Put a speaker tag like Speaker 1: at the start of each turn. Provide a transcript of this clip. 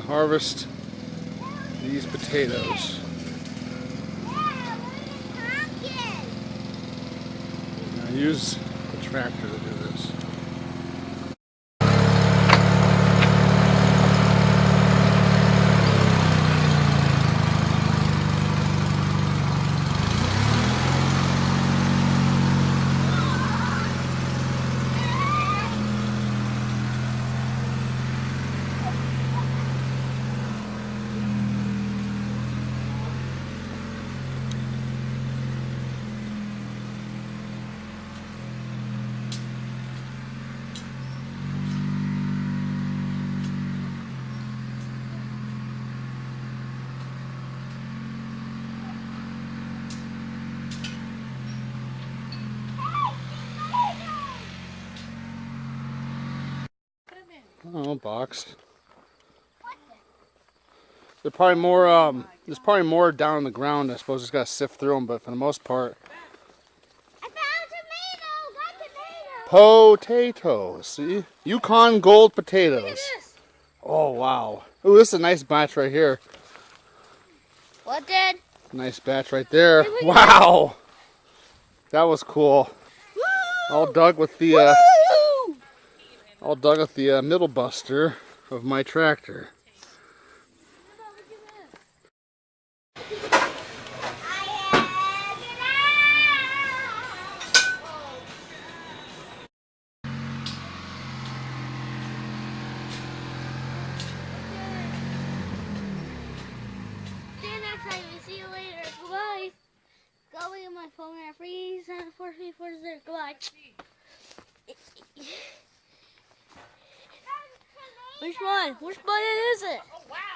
Speaker 1: harvest these potatoes. I use the tractor to do this. Oh, box. There's probably more down on the ground. I suppose just gotta sift through them, but for the most part.
Speaker 2: I found tomato. Got tomato.
Speaker 1: Potatoes. See? Yukon Gold potatoes.
Speaker 2: Look at this.
Speaker 1: Oh wow. Oh, this is a nice batch right here.
Speaker 2: What, Dad?
Speaker 1: Nice batch right there.
Speaker 2: Hey,
Speaker 1: Wow. That was cool.
Speaker 2: Woo!
Speaker 1: All dug with the
Speaker 2: Woo!
Speaker 1: middle buster of my tractor.
Speaker 2: See you next time. See you later. Goodbye. Go look at my phone at 37434. Goodbye. Which one? Which button is it? Oh, wow.